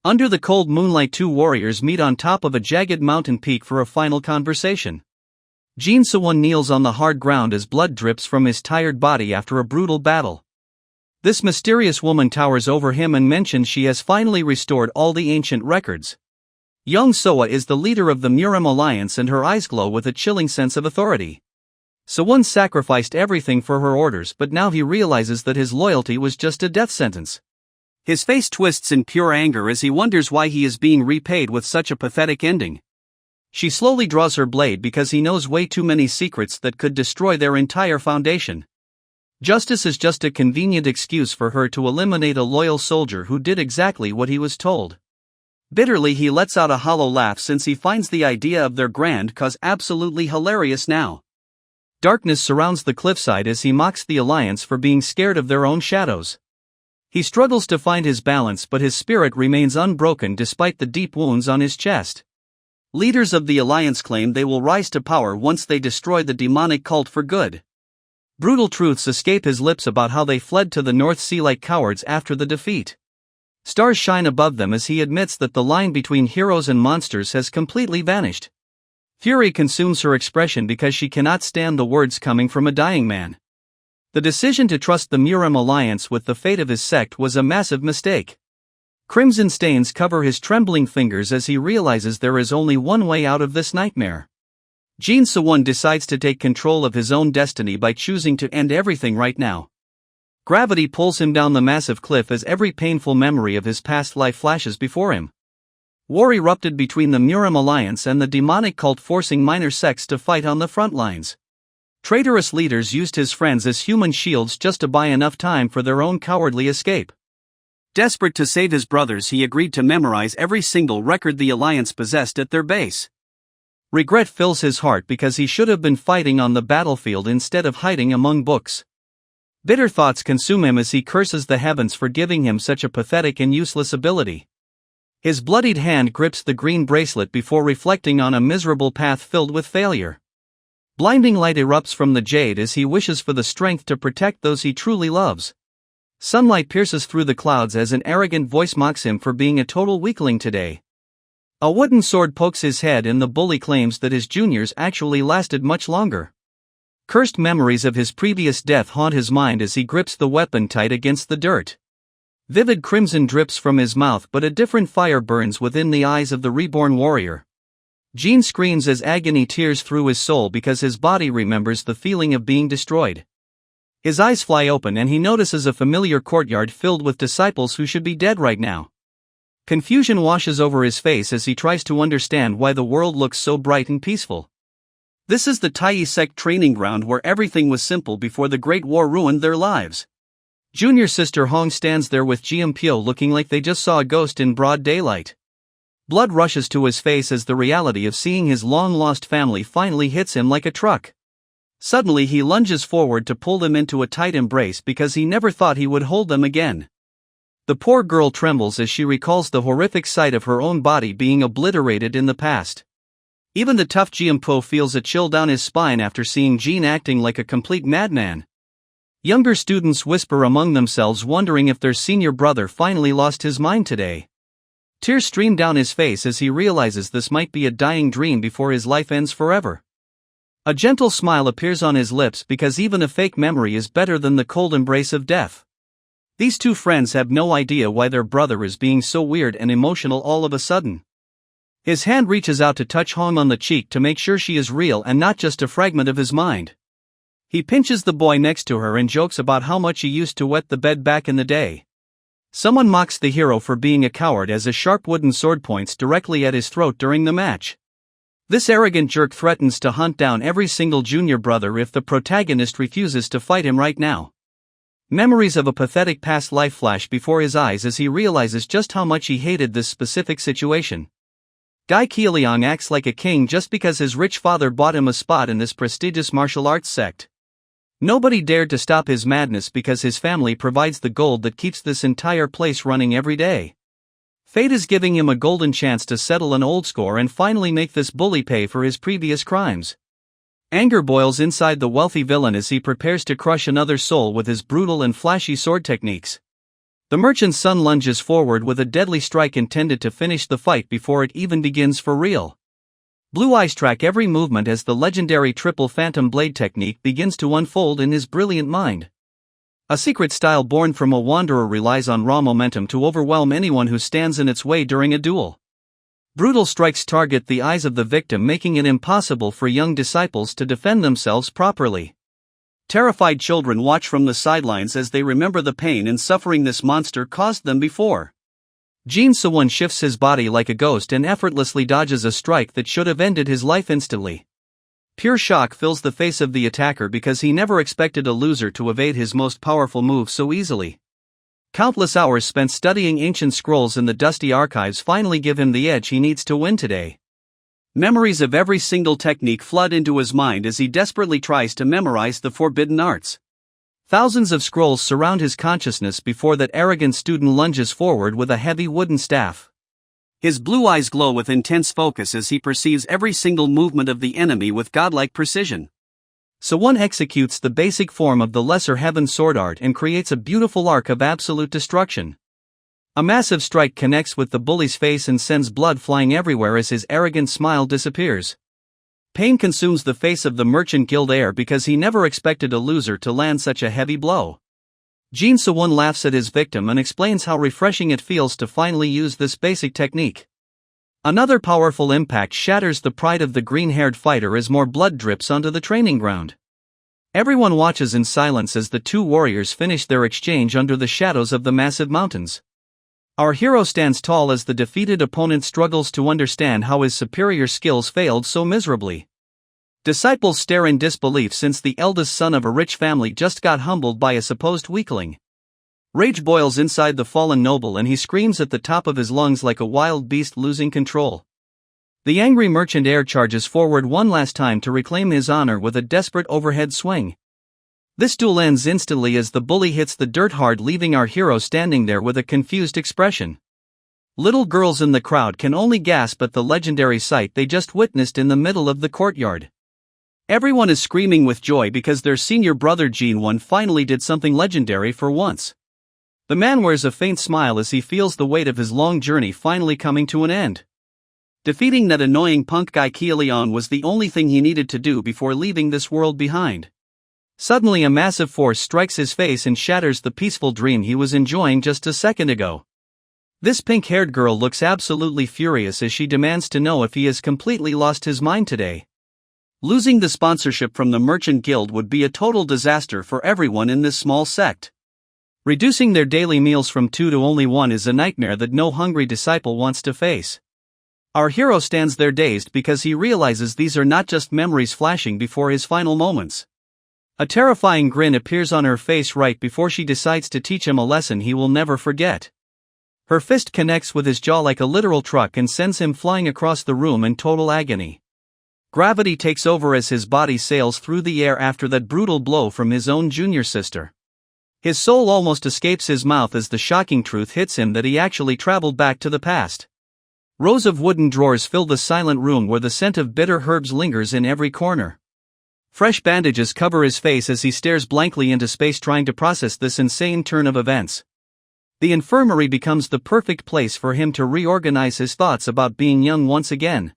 Under the cold moonlight, two warriors meet on top of a jagged mountain peak for a final conversation. Jin So-won kneels on the hard ground as blood drips from his tired body after a brutal battle. This mysterious woman towers over him and mentions she has finally restored all the ancient records. Young Soa is the leader of the Murim Alliance and her eyes glow with a chilling sense of authority. So-won sacrificed everything for her orders, but now he realizes that his loyalty was just a death sentence. His face twists in pure anger as he wonders why he is being repaid with such a pathetic ending. She slowly draws her blade because he knows way too many secrets that could destroy their entire foundation. Justice is just a convenient excuse for her to eliminate a loyal soldier who did exactly what he was told. Bitterly, he lets out a hollow laugh since he finds the idea of their grand cause absolutely hilarious now. Darkness surrounds the cliffside as he mocks the Alliance for being scared of their own shadows. He struggles to find his balance, but his spirit remains unbroken despite the deep wounds on his chest. Leaders of the Alliance claim they will rise to power once they destroy the demonic cult for good. Brutal truths escape his lips about how they fled to the North Sea like cowards after the defeat. Stars shine above them as he admits that the line between heroes and monsters has completely vanished. Fury consumes her expression because she cannot stand the words coming from a dying man. The decision to trust the Murim Alliance with the fate of his sect was a massive mistake. Crimson stains cover his trembling fingers as he realizes there is only one way out of this nightmare. Jin So-won decides to take control of his own destiny by choosing to end everything right now. Gravity pulls him down the massive cliff as every painful memory of his past life flashes before him. War erupted between the Murim Alliance and the demonic cult, forcing minor sects to fight on the front lines. Traitorous leaders used his friends as human shields just to buy enough time for their own cowardly escape. Desperate to save his brothers, he agreed to memorize every single record the Alliance possessed at their base. Regret fills his heart because he should have been fighting on the battlefield instead of hiding among books. Bitter thoughts consume him as he curses the heavens for giving him such a pathetic and useless ability. His bloodied hand grips the green bracelet before reflecting on a miserable path filled with failure. Blinding light erupts from the jade as he wishes for the strength to protect those he truly loves. Sunlight pierces through the clouds as an arrogant voice mocks him for being a total weakling today. A wooden sword pokes his head and the bully claims that his juniors actually lasted much longer. Cursed memories of his previous death haunt his mind as he grips the weapon tight against the dirt. Vivid crimson drips from his mouth, but a different fire burns within the eyes of the reborn warrior. Jin screams as agony tears through his soul because his body remembers the feeling of being destroyed. His eyes fly open and he notices a familiar courtyard filled with disciples who should be dead right now. Confusion washes over his face as he tries to understand why the world looks so bright and peaceful. This is the Tai sect training ground where everything was simple before the Great War ruined their lives. Junior sister Hong stands there with Jian looking like they just saw a ghost in broad daylight. Blood rushes to his face as the reality of seeing his long-lost family finally hits him like a truck. Suddenly he lunges forward to pull them into a tight embrace because he never thought he would hold them again. The poor girl trembles as she recalls the horrific sight of her own body being obliterated in the past. Even the tough Jian feels a chill down his spine after seeing Jin acting like a complete madman. Younger students whisper among themselves, wondering if their senior brother finally lost his mind today. Tears stream down his face as he realizes this might be a dying dream before his life ends forever. A gentle smile appears on his lips because even a fake memory is better than the cold embrace of death. These two friends have no idea why their brother is being so weird and emotional all of a sudden. His hand reaches out to touch Hong on the cheek to make sure she is real and not just a fragment of his mind. He pinches the boy next to her and jokes about how much he used to wet the bed back in the day. Someone mocks the hero for being a coward as a sharp wooden sword points directly at his throat during the match. This arrogant jerk threatens to hunt down every single junior brother if the protagonist refuses to fight him right now. Memories of a pathetic past life flash before his eyes as he realizes just how much he hated this specific situation. Guy Keeliang acts like a king just because his rich father bought him a spot in this prestigious martial arts sect. Nobody dared to stop his madness because his family provides the gold that keeps this entire place running every day. Fate is giving him a golden chance to settle an old score and finally make this bully pay for his previous crimes. Anger boils inside the wealthy villain as he prepares to crush another soul with his brutal and flashy sword techniques. The merchant's son lunges forward with a deadly strike intended to finish the fight before it even begins for real. Blue eyes track every movement as the legendary triple phantom blade technique begins to unfold in his brilliant mind. A secret style born from a wanderer relies on raw momentum to overwhelm anyone who stands in its way during a duel. Brutal strikes target the eyes of the victim, making it impossible for young disciples to defend themselves properly. Terrified children watch from the sidelines as they remember the pain and suffering this monster caused them before. Jin So-won shifts his body like a ghost and effortlessly dodges a strike that should have ended his life instantly. Pure shock fills the face of the attacker because he never expected a loser to evade his most powerful move so easily. Countless hours spent studying ancient scrolls in the dusty archives finally give him the edge he needs to win today. Memories of every single technique flood into his mind as he desperately tries to memorize the forbidden arts. Thousands of scrolls surround his consciousness before that arrogant student lunges forward with a heavy wooden staff. His blue eyes glow with intense focus as he perceives every single movement of the enemy with godlike precision. So one executes the basic form of the lesser heaven sword art and creates a beautiful arc of absolute destruction. A massive strike connects with the bully's face and sends blood flying everywhere as his arrogant smile disappears. Pain consumes the face of the merchant guild heir because he never expected a loser to land such a heavy blow. Jin So-won laughs at his victim and explains how refreshing it feels to finally use this basic technique. Another powerful impact shatters the pride of the green-haired fighter as more blood drips onto the training ground. Everyone watches in silence as the two warriors finish their exchange under the shadows of the massive mountains. Our hero stands tall as the defeated opponent struggles to understand how his superior skills failed so miserably. Disciples stare in disbelief since the eldest son of a rich family just got humbled by a supposed weakling. Rage boils inside the fallen noble and he screams at the top of his lungs like a wild beast losing control. The angry merchant heir charges forward one last time to reclaim his honor with a desperate overhead swing. This duel ends instantly as the bully hits the dirt hard, leaving our hero standing there with a confused expression. Little girls in the crowd can only gasp at the legendary sight they just witnessed in the middle of the courtyard. Everyone is screaming with joy because their senior brother Jin-won finally did something legendary for once. The man wears a faint smile as he feels the weight of his long journey finally coming to an end. Defeating that annoying punk guy Kieleon was the only thing he needed to do before leaving this world behind. Suddenly a massive force strikes his face and shatters the peaceful dream he was enjoying just a second ago. This pink-haired girl looks absolutely furious as she demands to know if he has completely lost his mind today. Losing the sponsorship from the merchant guild would be a total disaster for everyone in this small sect. Reducing their daily meals from 2 to only 1 is a nightmare that no hungry disciple wants to face. Our hero stands there dazed because he realizes these are not just memories flashing before his final moments. A terrifying grin appears on her face right before she decides to teach him a lesson he will never forget. Her fist connects with his jaw like a literal truck and sends him flying across the room in total agony. Gravity takes over as his body sails through the air after that brutal blow from his own junior sister. His soul almost escapes his mouth as the shocking truth hits him that he actually traveled back to the past. Rows of wooden drawers fill the silent room where the scent of bitter herbs lingers in every corner. Fresh bandages cover his face as he stares blankly into space trying to process this insane turn of events. The infirmary becomes the perfect place for him to reorganize his thoughts about being young once again.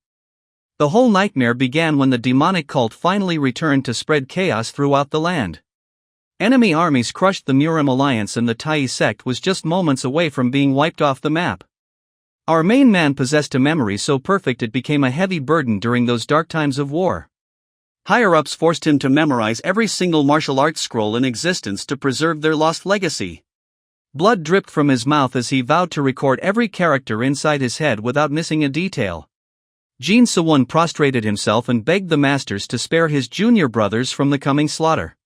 The whole nightmare began when the demonic cult finally returned to spread chaos throughout the land. Enemy armies crushed the Murim alliance and the Tai sect was just moments away from being wiped off the map. Our main man possessed a memory so perfect it became a heavy burden during those dark times of war. Higher-ups forced him to memorize every single martial arts scroll in existence to preserve their lost legacy. Blood dripped from his mouth as he vowed to record every character inside his head without missing a detail. Jin So-won prostrated himself and begged the masters to spare his junior brothers from the coming slaughter.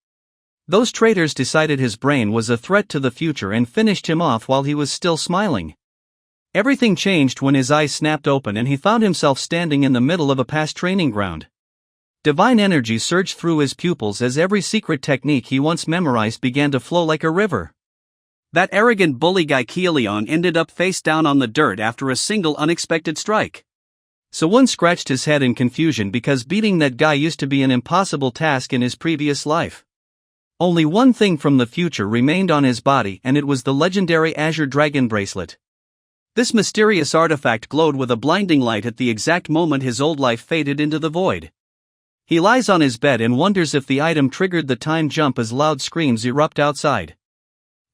Those traitors decided his brain was a threat to the future and finished him off while he was still smiling. Everything changed when his eyes snapped open and he found himself standing in the middle of a past training ground. Divine energy surged through his pupils as every secret technique he once memorized began to flow like a river. That arrogant bully guy Kieleon ended up face down on the dirt after a single unexpected strike. So-won scratched his head in confusion because beating that guy used to be an impossible task in his previous life. Only one thing from the future remained on his body, and it was the legendary Azure Dragon bracelet. This mysterious artifact glowed with a blinding light at the exact moment his old life faded into the void. He lies on his bed and wonders if the item triggered the time jump as loud screams erupt outside.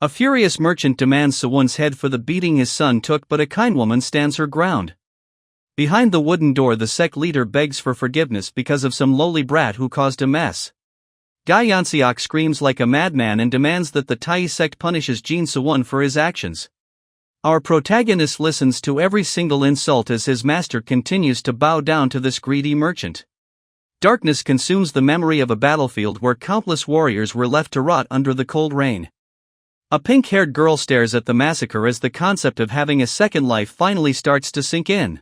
A furious merchant demands Sewon's head for the beating his son took, but a kind woman stands her ground. Behind the wooden door, the sect leader begs for forgiveness because of some lowly brat who caused a mess. Guy Yanseok screams like a madman and demands that the Tai sect punishes Jin Sewon for his actions. Our protagonist listens to every single insult as his master continues to bow down to this greedy merchant. Darkness consumes the memory of a battlefield where countless warriors were left to rot under the cold rain. A pink-haired girl stares at the massacre as the concept of having a second life finally starts to sink in.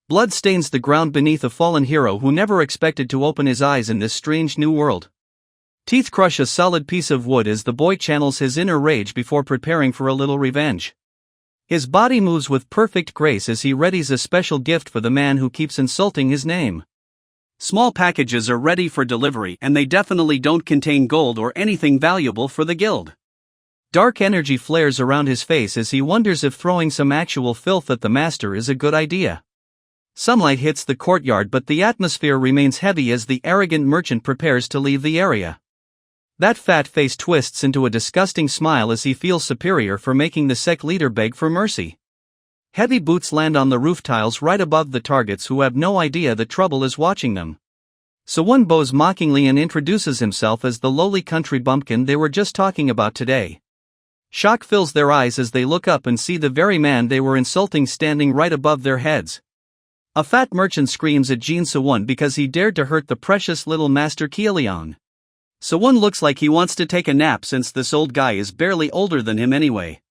Blood stains the ground beneath a fallen hero who never expected to open his eyes in this strange new world. Teeth crush a solid piece of wood as the boy channels his inner rage before preparing for a little revenge. His body moves with perfect grace as he readies a special gift for the man who keeps insulting his name. Small packages are ready for delivery, and they definitely don't contain gold or anything valuable for the guild. Dark energy flares around his face as he wonders if throwing some actual filth at the master is a good idea. Sunlight hits the courtyard, but the atmosphere remains heavy as the arrogant merchant prepares to leave the area. That fat face twists into a disgusting smile as he feels superior for making the sect leader beg for mercy. Heavy boots land on the roof tiles right above the targets, who have no idea that trouble is watching them. Sewon bows mockingly and introduces himself as the lowly country bumpkin they were just talking about today. Shock fills their eyes as they look up and see the very man they were insulting standing right above their heads. A fat merchant screams at Jin Sewon because he dared to hurt the precious little master Kieleon. Sewon looks like he wants to take a nap since this old guy is barely older than him anyway.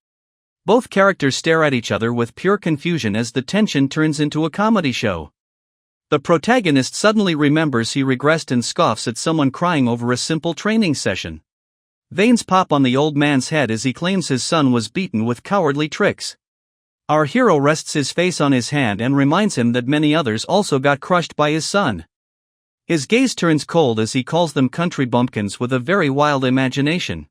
Both characters stare at each other with pure confusion as the tension turns into a comedy show. The protagonist suddenly remembers he regressed and scoffs at someone crying over a simple training session. Veins pop on the old man's head as he claims his son was beaten with cowardly tricks. Our hero rests his face on his hand and reminds him that many others also got crushed by his son. His gaze turns cold as he calls them country bumpkins with a very wild imagination.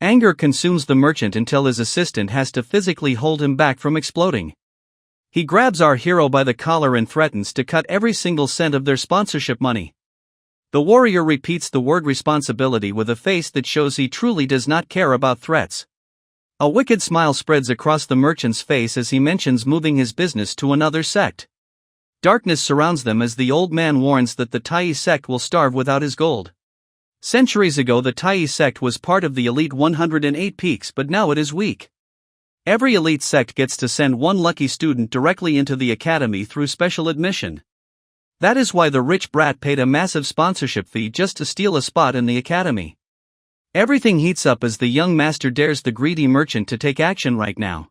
Anger consumes the merchant until his assistant has to physically hold him back from exploding. He grabs our hero by the collar and threatens to cut every single cent of their sponsorship money. The warrior repeats the word responsibility with a face that shows he truly does not care about threats. A wicked smile spreads across the merchant's face as he mentions moving his business to another sect. Darkness surrounds them as the old man warns that the Tai sect will starve without his gold. Centuries ago, the Tai sect was part of the elite 108 peaks, but now it is weak. Every elite sect gets to send one lucky student directly into the academy through special admission. That is why the rich brat paid a massive sponsorship fee just to steal a spot in the academy. Everything heats up as the young master dares the greedy merchant to take action right now.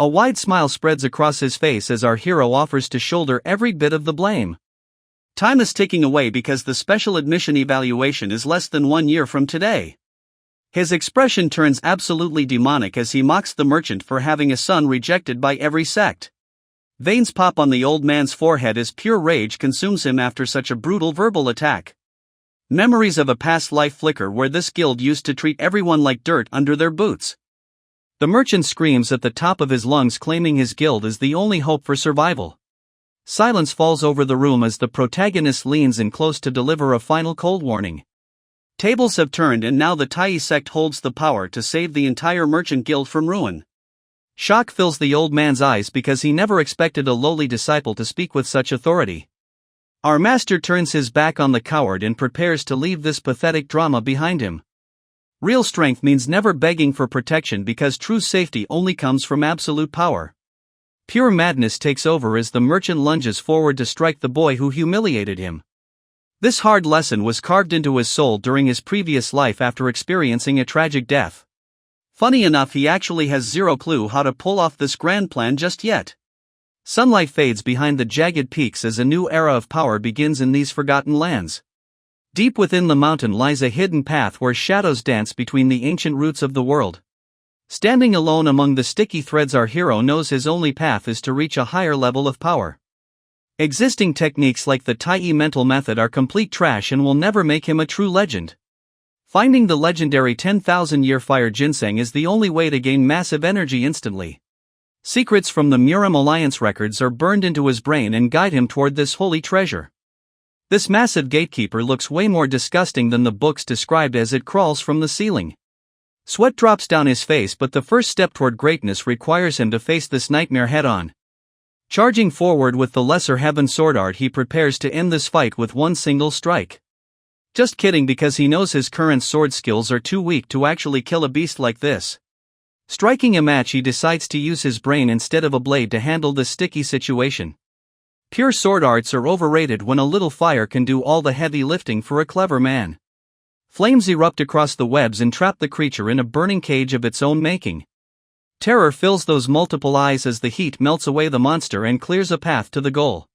A wide smile spreads across his face as our hero offers to shoulder every bit of the blame. Time is ticking away because the special admission evaluation is less than 1 year from today. His expression turns absolutely demonic as he mocks the merchant for having a son rejected by every sect. Veins pop on the old man's forehead as pure rage consumes him after such a brutal verbal attack. Memories of a past life flicker where this guild used to treat everyone like dirt under their boots. The merchant screams at the top of his lungs, claiming his guild is the only hope for survival. Silence falls over the room as the protagonist leans in close to deliver a final cold warning. Tables have turned, and now the Tai sect holds the power to save the entire merchant guild from ruin. Shock fills the old man's eyes because he never expected a lowly disciple to speak with such authority. Our master turns his back on the coward and prepares to leave this pathetic drama behind him. Real strength means never begging for protection because true safety only comes from absolute power. Pure madness takes over as the merchant lunges forward to strike the boy who humiliated him. This hard lesson was carved into his soul during his previous life after experiencing a tragic death. Funny enough, he actually has zero clue how to pull off this grand plan just yet. Sunlight fades behind the jagged peaks as a new era of power begins in these forgotten lands. Deep within the mountain lies a hidden path where shadows dance between the ancient roots of the world. Standing alone among the sticky threads, our hero knows his only path is to reach a higher level of power. Existing techniques like the Tai mental method are complete trash and will never make him a true legend. Finding the legendary 10,000-year fire ginseng is the only way to gain massive energy instantly. Secrets from the Murim Alliance records are burned into his brain and guide him toward this holy treasure. This massive gatekeeper looks way more disgusting than the books described as it crawls from the ceiling. Sweat drops down his face, but the first step toward greatness requires him to face this nightmare head-on. Charging forward with the Lesser Heaven sword art, he prepares to end this fight with one single strike. Just kidding, because he knows his current sword skills are too weak to actually kill a beast like this. Striking a match, he decides to use his brain instead of a blade to handle this sticky situation. Pure sword arts are overrated when a little fire can do all the heavy lifting for a clever man. Flames erupt across the webs and trap the creature in a burning cage of its own making. Terror fills those multiple eyes as the heat melts away the monster and clears a path to the goal.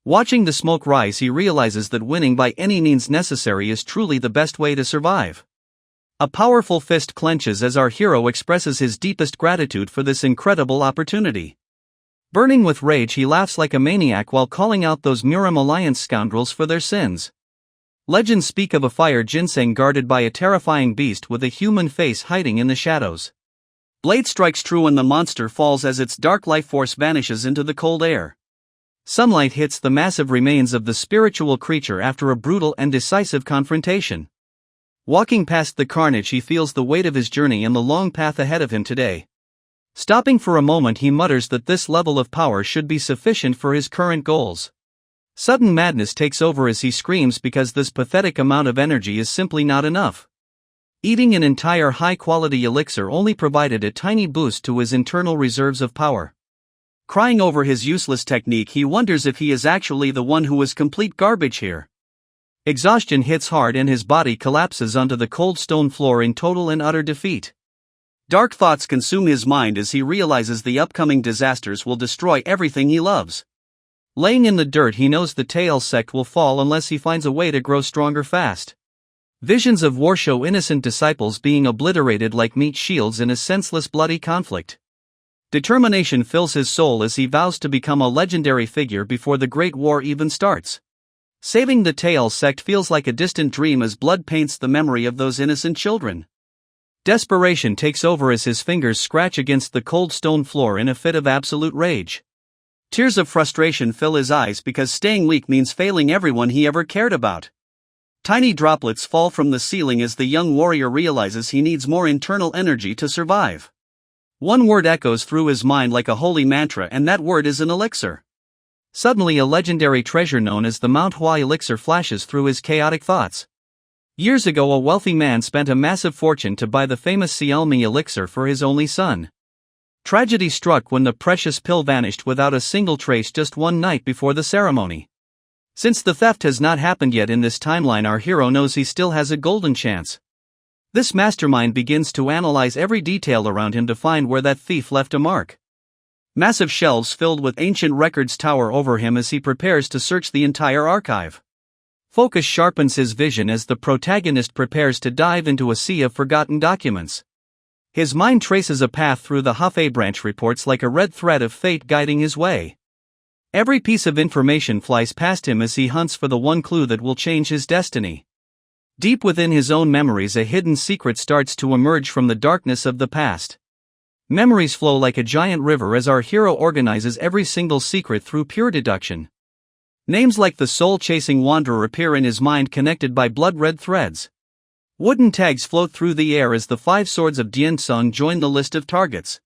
Watching the smoke rise, he realizes that winning by any means necessary is truly the best way to survive. A powerful fist clenches as our hero expresses his deepest gratitude for this incredible opportunity. Burning with rage, he laughs like a maniac while calling out those Murim Alliance scoundrels for their sins. Legends speak of a fire ginseng guarded by a terrifying beast with a human face hiding in the shadows. Blade strikes true and the monster falls as its dark life force vanishes into the cold air. Sunlight hits the massive remains of the spiritual creature after a brutal and decisive confrontation. Walking past the carnage, he feels the weight of his journey and the long path ahead of him today. Stopping for a moment, he mutters that this level of power should be sufficient for his current goals. Sudden madness takes over as he screams because this pathetic amount of energy is simply not enough. Eating an entire high-quality elixir only provided a tiny boost to his internal reserves of power. Crying over his useless technique, he wonders if he is actually the one who is complete garbage here. Exhaustion hits hard and his body collapses onto the cold stone floor in total and utter defeat. Dark thoughts consume his mind as he realizes the upcoming disasters will destroy everything he loves. Laying in the dirt, he knows the Tail sect will fall unless he finds a way to grow stronger fast. Visions of war show innocent disciples being obliterated like meat shields in a senseless bloody conflict. Determination fills his soul as he vows to become a legendary figure before the Great War even starts. Saving the Tail sect feels like a distant dream as blood paints the memory of those innocent children. Desperation takes over as his fingers scratch against the cold stone floor in a fit of absolute rage. Tears of frustration fill his eyes because staying weak means failing everyone he ever cared about. Tiny droplets fall from the ceiling as the young warrior realizes he needs more internal energy to survive. One word echoes through his mind like a holy mantra, and that word is an elixir. Suddenly, a legendary treasure known as the Manhwa elixir flashes through his chaotic thoughts. Years ago, a wealthy man spent a massive fortune to buy the famous Xiaomi elixir for his only son. Tragedy struck when the precious pill vanished without a single trace just one night before the ceremony. Since the theft has not happened yet in this timeline, our hero knows he still has a golden chance. This mastermind begins to analyze every detail around him to find where that thief left a mark. Massive shelves filled with ancient records tower over him as he prepares to search the entire archive. Focus sharpens his vision as the protagonist prepares to dive into a sea of forgotten documents. His mind traces a path through the Hafei branch reports like a red thread of fate guiding his way. Every piece of information flies past him as he hunts for the one clue that will change his destiny. Deep within his own memories, a hidden secret starts to emerge from the darkness of the past. Memories flow like a giant river as our hero organizes every single secret through pure deduction. Names like the soul-chasing wanderer appear in his mind, connected by blood-red threads. Wooden tags float through the air as the 5 swords of Dian-sung join the list of targets.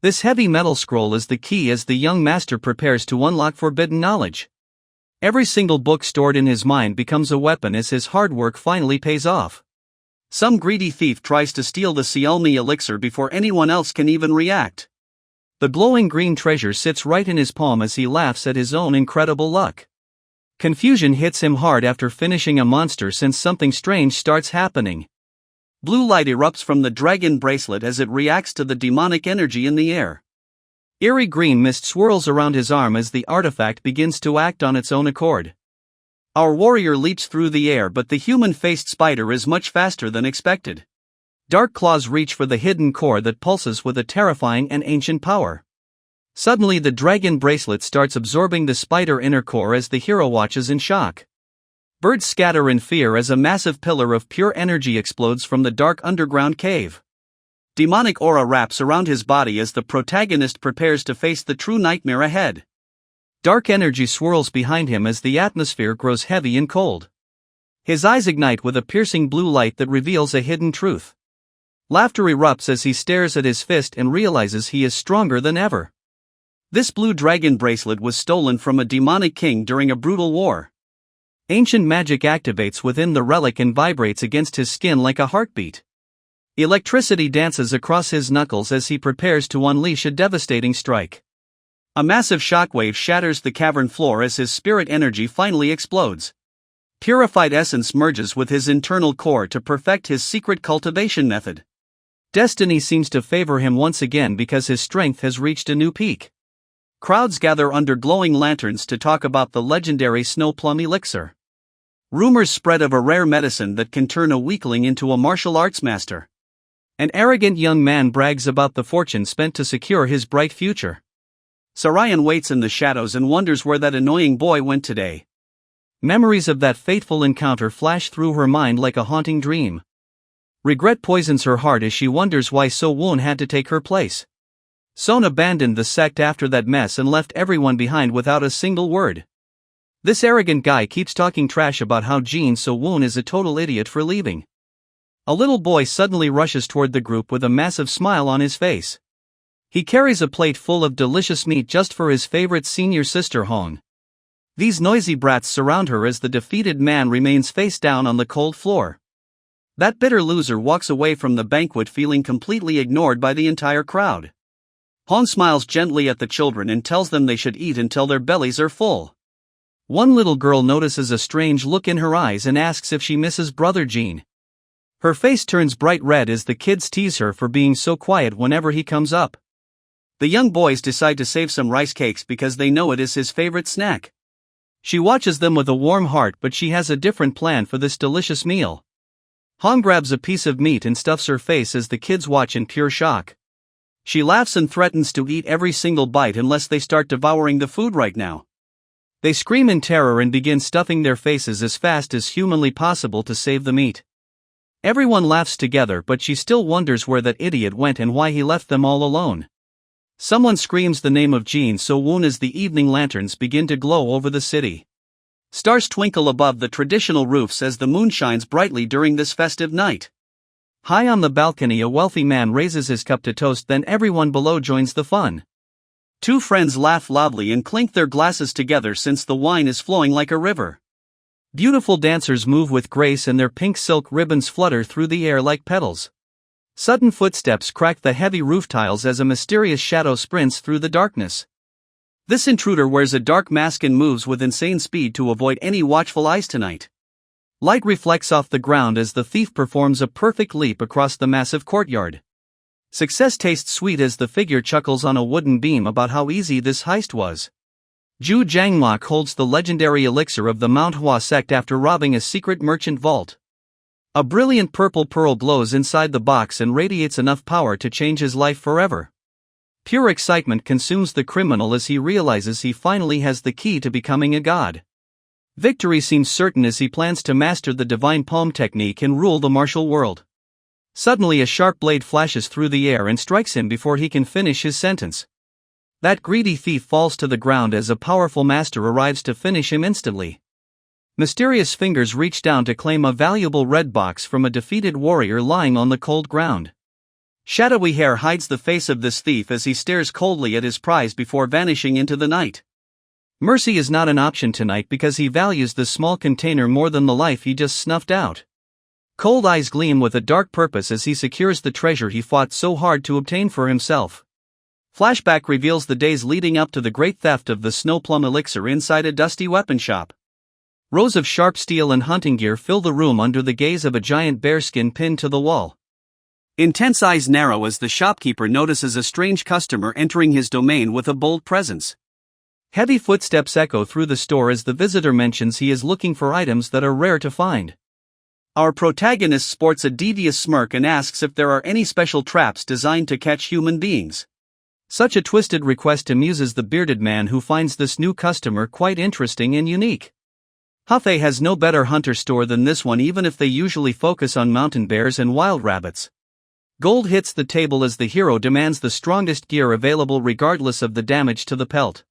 This heavy metal scroll is the key as the young master prepares to unlock forbidden knowledge. Every single book stored in his mind becomes a weapon as his hard work finally pays off. Some greedy thief tries to steal the Xiaomi elixir before anyone else can even react. The glowing green treasure sits right in his palm as he laughs at his own incredible luck. Confusion hits him hard after finishing a monster since something strange starts happening. Blue light erupts from the dragon bracelet as it reacts to the demonic energy in the air. Eerie green mist swirls around his arm as the artifact begins to act on its own accord. Our warrior leaps through the air, but the human-faced spider is much faster than expected. Dark claws reach for the hidden core that pulses with a terrifying and ancient power. Suddenly, the dragon bracelet starts absorbing the spider inner core as the hero watches in shock. Birds scatter in fear as a massive pillar of pure energy explodes from the dark underground cave. Demonic aura wraps around his body as the protagonist prepares to face the true nightmare ahead. Dark energy swirls behind him as the atmosphere grows heavy and cold. His eyes ignite with a piercing blue light that reveals a hidden truth. Laughter erupts as he stares at his fist and realizes he is stronger than ever. This blue dragon bracelet was stolen from a demonic king during a brutal war. Ancient magic activates within the relic and vibrates against his skin like a heartbeat. Electricity dances across his knuckles as he prepares to unleash a devastating strike. A massive shockwave shatters the cavern floor as his spirit energy finally explodes. Purified essence merges with his internal core to perfect his secret cultivation method. Destiny seems to favor him once again because his strength has reached a new peak. Crowds gather under glowing lanterns to talk about the legendary snow plum elixir. Rumors spread of a rare medicine that can turn a weakling into a martial arts master. An arrogant young man brags about the fortune spent to secure his bright future. Sarayan waits in the shadows and wonders where that annoying boy went today. Memories of that fateful encounter flash through her mind like a haunting dream. Regret poisons her heart as she wonders why So-won had to take her place. Son abandoned the sect after that mess and left everyone behind without a single word. This arrogant guy keeps talking trash about how Jin So-won is a total idiot for leaving. A little boy suddenly rushes toward the group with a massive smile on his face. He carries a plate full of delicious meat just for his favorite senior sister Hong. These noisy brats surround her as the defeated man remains face down on the cold floor. That bitter loser walks away from the banquet feeling completely ignored by the entire crowd. Hong smiles gently at the children and tells them they should eat until their bellies are full. One little girl notices a strange look in her eyes and asks if she misses brother Jin. Her face turns bright red as the kids tease her for being so quiet whenever he comes up. The young boys decide to save some rice cakes because they know it is his favorite snack. She watches them with a warm heart, but she has a different plan for this delicious meal. Hong grabs a piece of meat and stuffs her face as the kids watch in pure shock. She laughs and threatens to eat every single bite unless they start devouring the food right now. They scream in terror and begin stuffing their faces as fast as humanly possible to save the meat. Everyone laughs together, but she still wonders where that idiot went and why he left them all alone. Someone screams the name of Jin So-won as the evening lanterns begin to glow over the city. Stars twinkle above the traditional roofs as the moon shines brightly during this festive night. High on the balcony, a wealthy man raises his cup to toast, then everyone below joins the fun. Two friends laugh loudly and clink their glasses together since the wine is flowing like a river. Beautiful dancers move with grace and their pink silk ribbons flutter through the air like petals. Sudden footsteps crack the heavy roof tiles as a mysterious shadow sprints through the darkness. This intruder wears a dark mask and moves with insane speed to avoid any watchful eyes tonight. Light reflects off the ground as the thief performs a perfect leap across the massive courtyard. Success tastes sweet as the figure chuckles on a wooden beam about how easy this heist was. Zhu Jiangmok holds the legendary elixir of the Manhwa sect after robbing a secret merchant vault. A brilliant purple pearl glows inside the box and radiates enough power to change his life forever. Pure excitement consumes the criminal as he realizes he finally has the key to becoming a god. Victory seems certain as he plans to master the divine palm technique and rule the martial world. Suddenly a sharp blade flashes through the air and strikes him before he can finish his sentence. That greedy thief falls to the ground as a powerful master arrives to finish him instantly. Mysterious fingers reach down to claim a valuable red box from a defeated warrior lying on the cold ground. Shadowy hair hides the face of this thief as he stares coldly at his prize before vanishing into the night. Mercy is not an option tonight because he values this small container more than the life he just snuffed out. Cold eyes gleam with a dark purpose as he secures the treasure he fought so hard to obtain for himself. Flashback reveals the days leading up to the great theft of the snow plum elixir inside a dusty weapon shop. Rows of sharp steel and hunting gear fill the room under the gaze of a giant bearskin pinned to the wall. Intense eyes narrow as the shopkeeper notices a strange customer entering his domain with a bold presence. Heavy footsteps echo through the store as the visitor mentions he is looking for items that are rare to find. Our protagonist sports a devious smirk and asks if there are any special traps designed to catch human beings. Such a twisted request amuses the bearded man, who finds this new customer quite interesting and unique. Hefei has no better hunter store than this one, even if they usually focus on mountain bears and wild rabbits. Gold hits the table as the hero demands the strongest gear available regardless of the damage to the pelt.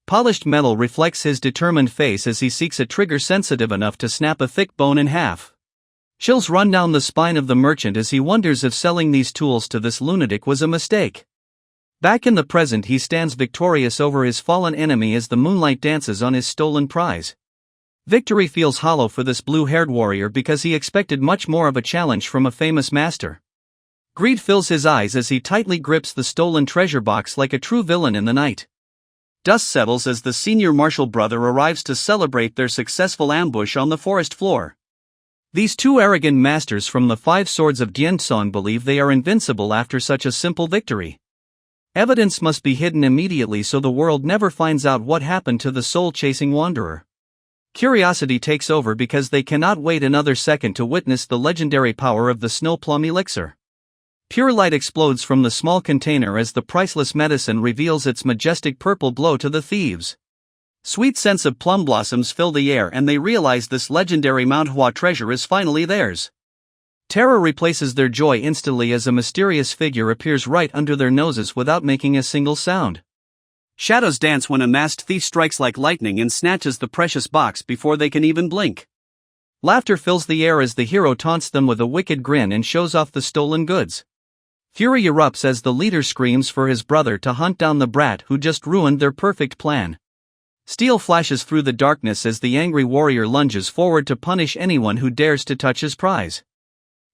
Polished metal reflects his determined face as he seeks a trigger sensitive enough to snap a thick bone in half. Chills run down the spine of the merchant as he wonders if selling these tools to this lunatic was a mistake. Back in the present, he stands victorious over his fallen enemy as the moonlight dances on his stolen prize. Victory feels hollow for this blue-haired warrior because he expected much more of a challenge from a famous master. Greed fills his eyes as he tightly grips the stolen treasure box like a true villain in the night. Dust settles as the senior martial brother arrives to celebrate their successful ambush on the forest floor. These two arrogant masters from the Five Swords of Diansong believe they are invincible after such a simple victory. Evidence must be hidden immediately so the world never finds out what happened to the soul-chasing wanderer. Curiosity takes over because they cannot wait another second to witness the legendary power of the snow plum elixir. Pure light explodes from the small container as the priceless medicine reveals its majestic purple glow to the thieves. Sweet scents of plum blossoms fill the air and they realize this legendary Manhwa treasure is finally theirs. Terror replaces their joy instantly as a mysterious figure appears right under their noses without making a single sound. Shadows dance when a masked thief strikes like lightning and snatches the precious box before they can even blink. Laughter fills the air as the hero taunts them with a wicked grin and shows off the stolen goods. Fury erupts as the leader screams for his brother to hunt down the brat who just ruined their perfect plan. Steel flashes through the darkness as the angry warrior lunges forward to punish anyone who dares to touch his prize.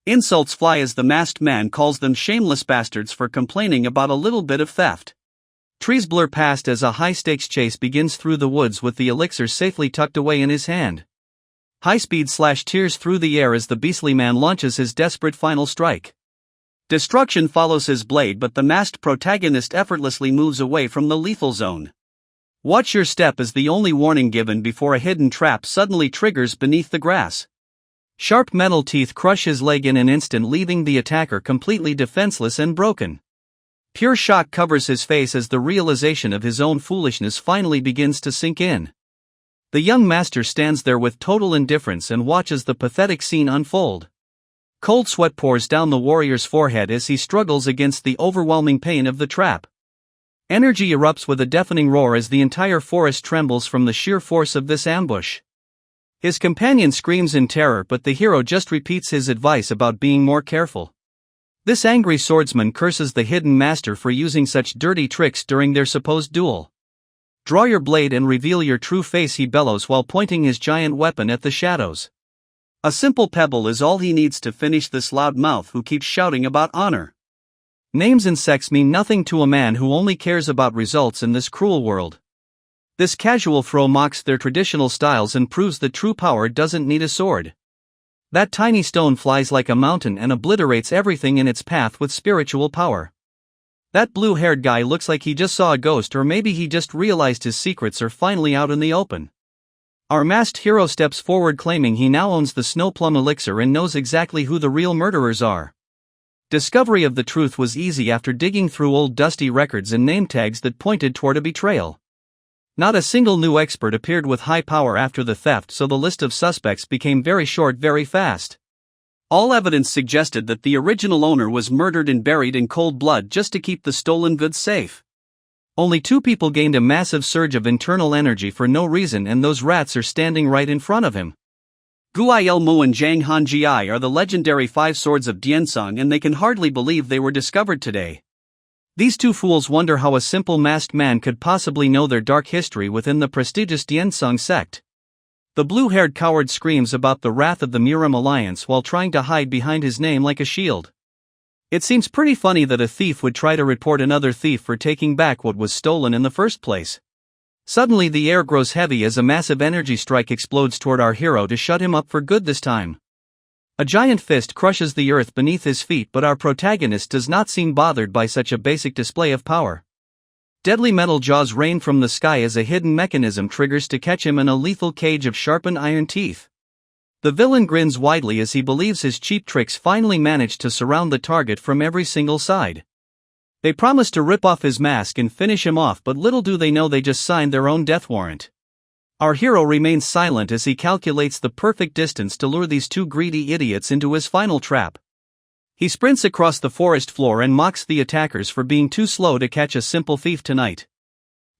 Insults fly as the masked man calls them shameless bastards for complaining about a little bit of theft. Trees blur past as a high-stakes chase begins through the woods with the elixir safely tucked away in his hand. High-speed slash tears through the air as the beastly man launches his desperate final strike. Destruction follows his blade, but the masked protagonist effortlessly moves away from the lethal zone. Watch your step is the only warning given before a hidden trap suddenly triggers beneath the grass. Sharp metal teeth crush his leg in an instant, leaving the attacker completely defenseless and broken. Pure shock covers his face as the realization of his own foolishness finally begins to sink in. The young master stands there with total indifference and watches the pathetic scene unfold. Cold sweat pours down the warrior's forehead as he struggles against the overwhelming pain of the trap. Energy erupts with a deafening roar as the entire forest trembles from the sheer force of this ambush. His companion screams in terror, but the hero just repeats his advice about being more careful. This angry swordsman curses the hidden master for using such dirty tricks during their supposed duel. "Draw your blade and reveal your true face," he bellows while pointing his giant weapon at the shadows. A simple pebble is all he needs to finish this loud mouth who keeps shouting about honor. Names and sects mean nothing to a man who only cares about results in this cruel world. This casual throw mocks their traditional styles and proves that true power doesn't need a sword. That tiny stone flies like a mountain and obliterates everything in its path with spiritual power. That blue-haired guy looks like he just saw a ghost, or maybe he just realized his secrets are finally out in the open. Our masked hero steps forward claiming he now owns the snow plum elixir and knows exactly who the real murderers are. Discovery of the truth was easy after digging through old dusty records and name tags that pointed toward a betrayal. Not a single new expert appeared with high power after the theft, so the list of suspects became very short very fast. All evidence suggested that the original owner was murdered and buried in cold blood just to keep the stolen goods safe. Only two people gained a massive surge of internal energy for no reason, and those rats are standing right in front of him. Guai Mu and Zhang Hanjiai are the legendary Five Swords of Diansong, and they can hardly believe they were discovered today. These two fools wonder how a simple masked man could possibly know their dark history within the prestigious Diansong sect. The blue-haired coward screams about the wrath of the Murim alliance while trying to hide behind his name like a shield. It seems pretty funny that a thief would try to report another thief for taking back what was stolen in the first place. Suddenly the air grows heavy as a massive energy strike explodes toward our hero to shut him up for good this time. A giant fist crushes the earth beneath his feet, but our protagonist does not seem bothered by such a basic display of power. Deadly metal jaws rain from the sky as a hidden mechanism triggers to catch him in a lethal cage of sharpened iron teeth. The villain grins widely as he believes his cheap tricks finally manage to surround the target from every single side. They promise to rip off his mask and finish him off, but little do they know they just signed their own death warrant. Our hero remains silent as he calculates the perfect distance to lure these two greedy idiots into his final trap. He sprints across the forest floor and mocks the attackers for being too slow to catch a simple thief tonight.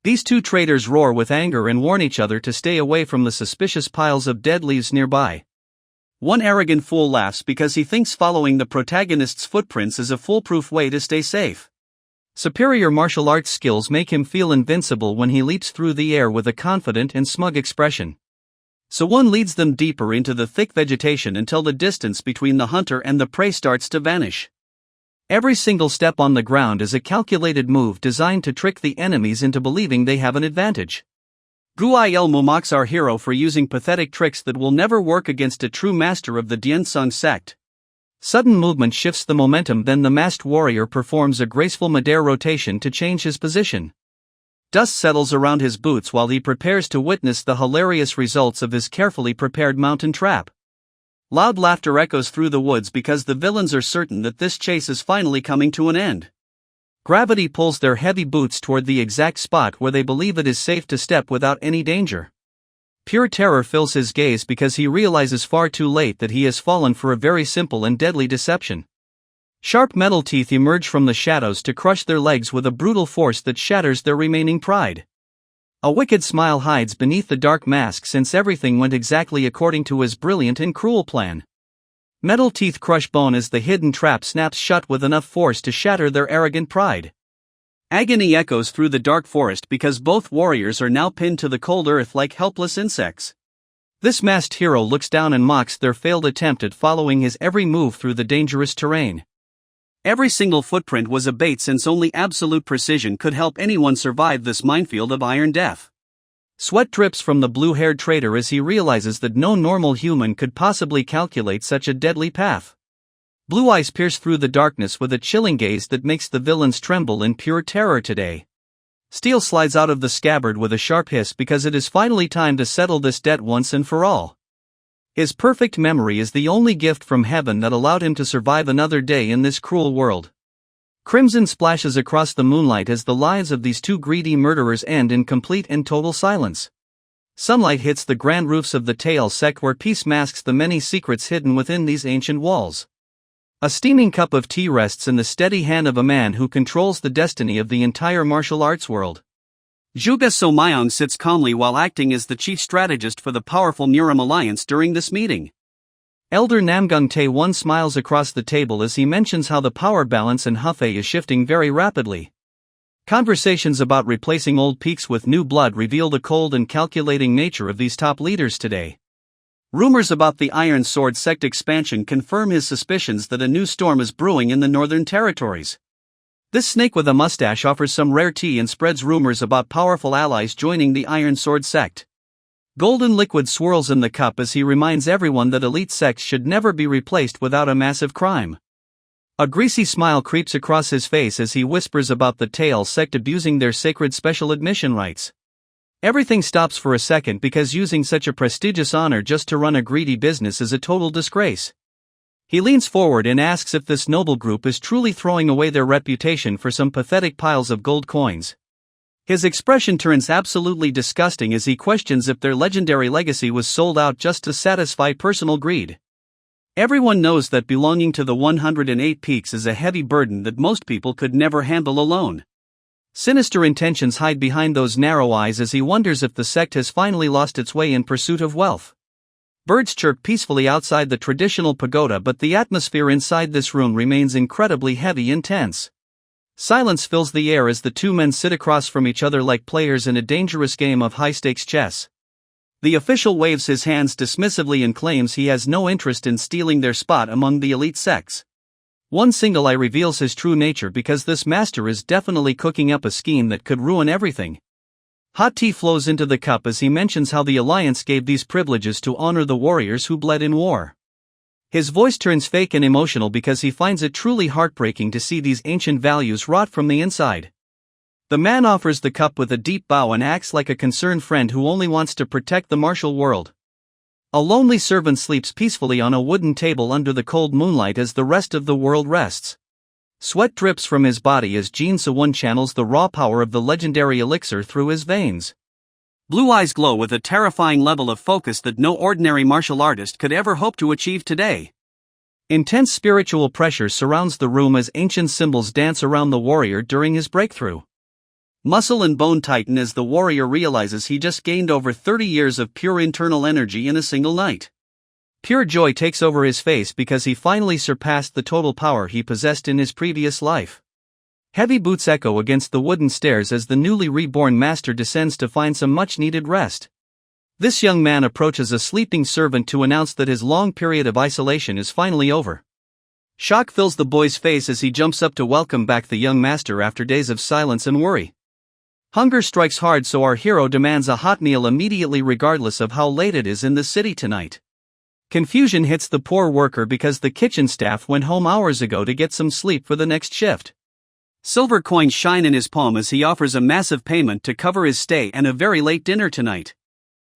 These two traitors roar with anger and warn each other to stay away from the suspicious piles of dead leaves nearby. One arrogant fool laughs because he thinks following the protagonist's footprints is a foolproof way to stay safe. Superior martial arts skills make him feel invincible when he leaps through the air with a confident and smug expression. So one leads them deeper into the thick vegetation until the distance between the hunter and the prey starts to vanish. Every single step on the ground is a calculated move designed to trick the enemies into believing they have an advantage. Guile mocks our hero for using pathetic tricks that will never work against a true master of the Diensung sect. Sudden movement shifts the momentum, then the masked warrior performs a graceful midair rotation to change his position. Dust settles around his boots while he prepares to witness the hilarious results of his carefully prepared mountain trap. Loud laughter echoes through the woods because the villains are certain that this chase is finally coming to an end. Gravity pulls their heavy boots toward the exact spot where they believe it is safe to step without any danger. Pure terror fills his gaze because he realizes far too late that he has fallen for a very simple and deadly deception. Sharp metal teeth emerge from the shadows to crush their legs with a brutal force that shatters their remaining pride. A wicked smile hides beneath the dark mask since everything went exactly according to his brilliant and cruel plan. Metal teeth crush bone as the hidden trap snaps shut with enough force to shatter their arrogant pride. Agony echoes through the dark forest because both warriors are now pinned to the cold earth like helpless insects. This masked hero looks down and mocks their failed attempt at following his every move through the dangerous terrain. Every single footprint was a bait since only absolute precision could help anyone survive this minefield of iron death. Sweat drips from the blue-haired traitor as he realizes that no normal human could possibly calculate such a deadly path. Blue eyes pierce through the darkness with a chilling gaze that makes the villains tremble in pure terror today. Steel slides out of the scabbard with a sharp hiss because it is finally time to settle this debt once and for all. His perfect memory is the only gift from heaven that allowed him to survive another day in this cruel world. Crimson splashes across the moonlight as the lives of these two greedy murderers end in complete and total silence. Sunlight hits the grand roofs of the Tail sect where peace masks the many secrets hidden within these ancient walls. A steaming cup of tea rests in the steady hand of a man who controls the destiny of the entire martial arts world. Zhuge So-myung sits calmly while acting as the chief strategist for the powerful Murim alliance during this meeting. Elder Namgung Tae-won smiles across the table as he mentions how the power balance in Hefei is shifting very rapidly. Conversations about replacing old peaks with new blood reveal the cold and calculating nature of these top leaders today. Rumors about the Iron Sword sect expansion confirm his suspicions that a new storm is brewing in the northern territories. This snake with a mustache offers some rare tea and spreads rumors about powerful allies joining the Iron Sword sect. Golden liquid swirls in the cup as he reminds everyone that elite sects should never be replaced without a massive crime. A greasy smile creeps across his face as he whispers about the Tail sect abusing their sacred special admission rights. Everything stops for a second because using such a prestigious honor just to run a greedy business is a total disgrace. He leans forward and asks if this noble group is truly throwing away their reputation for some pathetic piles of gold coins. His expression turns absolutely disgusting as he questions if their legendary legacy was sold out just to satisfy personal greed. Everyone knows that belonging to the 108 Peaks is a heavy burden that most people could never handle alone. Sinister intentions hide behind those narrow eyes as he wonders if the sect has finally lost its way in pursuit of wealth. Birds chirp peacefully outside the traditional pagoda, but the atmosphere inside this room remains incredibly heavy and tense. Silence fills the air as the two men sit across from each other like players in a dangerous game of high-stakes chess. The official waves his hands dismissively and claims he has no interest in stealing their spot among the elite sects. One single eye reveals his true nature because this master is definitely cooking up a scheme that could ruin everything. Hot tea flows into the cup as he mentions how the alliance gave these privileges to honor the warriors who bled in war. His voice turns fake and emotional because he finds it truly heartbreaking to see these ancient values rot from the inside. The man offers the cup with a deep bow and acts like a concerned friend who only wants to protect the martial world. A lonely servant sleeps peacefully on a wooden table under the cold moonlight as the rest of the world rests. Sweat drips from his body as Jin So-won channels the raw power of the legendary elixir through his veins. Blue eyes glow with a terrifying level of focus that no ordinary martial artist could ever hope to achieve today. Intense spiritual pressure surrounds the room as ancient symbols dance around the warrior during his breakthrough. Muscle and bone tighten as the warrior realizes he just gained over 30 years of pure internal energy in a single night. Pure joy takes over his face because he finally surpassed the total power he possessed in his previous life. Heavy boots echo against the wooden stairs as the newly reborn master descends to find some much-needed rest. This young man approaches a sleeping servant to announce that his long period of isolation is finally over. Shock fills the boy's face as he jumps up to welcome back the young master after days of silence and worry. Hunger strikes hard, so our hero demands a hot meal immediately regardless of how late it is in the city tonight. Confusion hits the poor worker because the kitchen staff went home hours ago to get some sleep for the next shift. Silver coins shine in his palm as he offers a massive payment to cover his stay and a very late dinner tonight.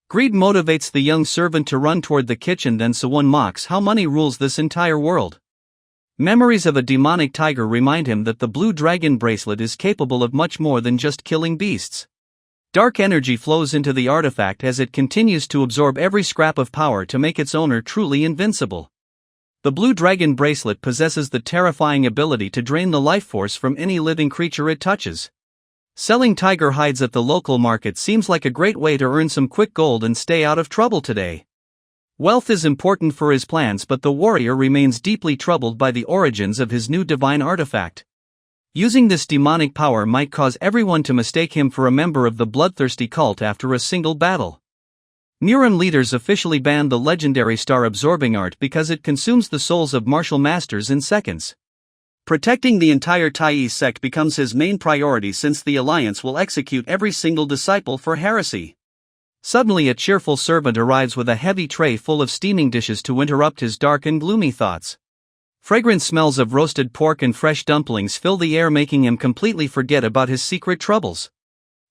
Greed motivates the young servant to run toward the kitchen, then someone mocks how money rules this entire world. Memories of a demonic tiger remind him that the blue dragon bracelet is capable of much more than just killing beasts. Dark energy flows into the artifact as it continues to absorb every scrap of power to make its owner truly invincible. The blue dragon bracelet possesses the terrifying ability to drain the life force from any living creature it touches. Selling tiger hides at the local market seems like a great way to earn some quick gold and stay out of trouble today. Wealth is important for his plans, but the warrior remains deeply troubled by the origins of his new divine artifact. Using this demonic power might cause everyone to mistake him for a member of the bloodthirsty cult after a single battle. Murim leaders officially banned the legendary star-absorbing art because it consumes the souls of martial masters in seconds. Protecting the entire Tai sect becomes his main priority since the alliance will execute every single disciple for heresy. Suddenly a cheerful servant arrives with a heavy tray full of steaming dishes to interrupt his dark and gloomy thoughts. Fragrant smells of roasted pork and fresh dumplings fill the air, making him completely forget about his secret troubles.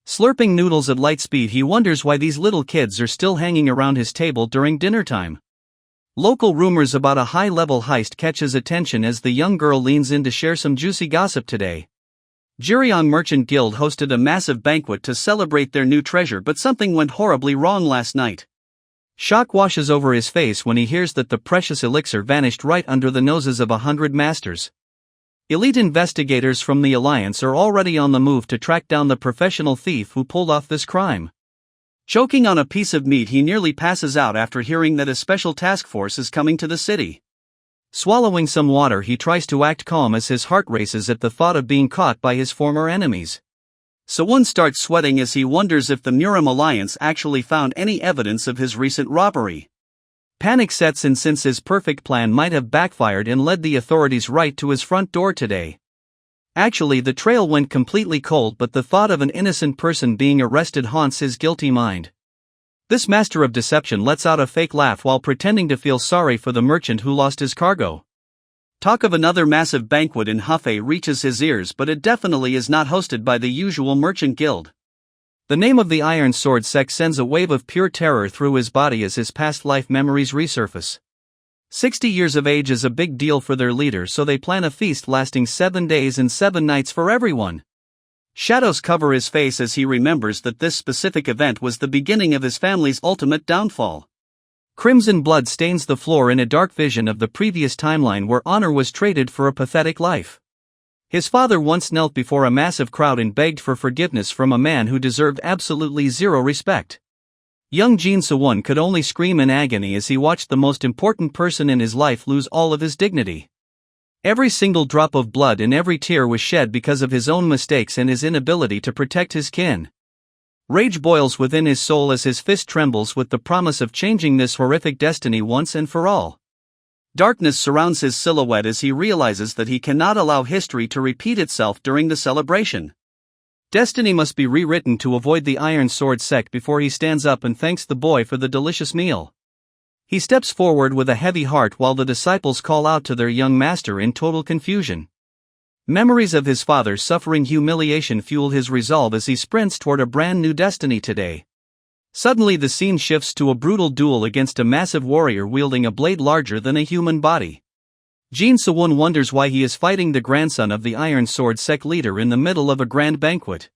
Slurping noodles at light speed, he wonders why these little kids are still hanging around his table during dinner time. Local rumors about a high-level heist catch his attention as the young girl leans in to share some juicy gossip today. Jiryong Merchant Guild hosted a massive banquet to celebrate their new treasure, but something went horribly wrong last night. Shock washes over his face when he hears that the precious elixir vanished right under the noses of 100 masters. Elite investigators from the Alliance are already on the move to track down the professional thief who pulled off this crime. Choking on a piece of meat, he nearly passes out after hearing that a special task force is coming to the city. Swallowing some water, he tries to act calm as his heart races at the thought of being caught by his former enemies. Sewon starts sweating as he wonders if the Murim Alliance actually found any evidence of his recent robbery. Panic sets in since his perfect plan might have backfired and led the authorities right to his front door today. Actually, the trail went completely cold, but the thought of an innocent person being arrested haunts his guilty mind. This master of deception lets out a fake laugh while pretending to feel sorry for the merchant who lost his cargo. Talk of another massive banquet in Hefei reaches his ears, but it definitely is not hosted by the usual merchant guild. The name of the Iron Sword sect sends a wave of pure terror through his body as his past life memories resurface. 60 years of age is a big deal for their leader, so they plan a feast lasting 7 days and 7 nights for everyone. Shadows cover his face as he remembers that this specific event was the beginning of his family's ultimate downfall. Crimson blood stains the floor in a dark vision of the previous timeline where honor was traded for a pathetic life. His father once knelt before a massive crowd and begged for forgiveness from a man who deserved absolutely zero respect. Young Jin Sewon could only scream in agony as he watched the most important person in his life lose all of his dignity. Every single drop of blood and every tear was shed because of his own mistakes and his inability to protect his kin. Rage boils within his soul as his fist trembles with the promise of changing this horrific destiny once and for all. Darkness surrounds his silhouette as he realizes that he cannot allow history to repeat itself during the celebration. Destiny must be rewritten to avoid the Iron Sword sect before he stands up and thanks the boy for the delicious meal. He steps forward with a heavy heart while the disciples call out to their young master in total confusion. Memories of his father suffering humiliation fuel his resolve as he sprints toward a brand new destiny today. Suddenly the scene shifts to a brutal duel against a massive warrior wielding a blade larger than a human body. Jin Sewon wonders why he is fighting the grandson of the Iron Sword sect leader in the middle of a grand banquet.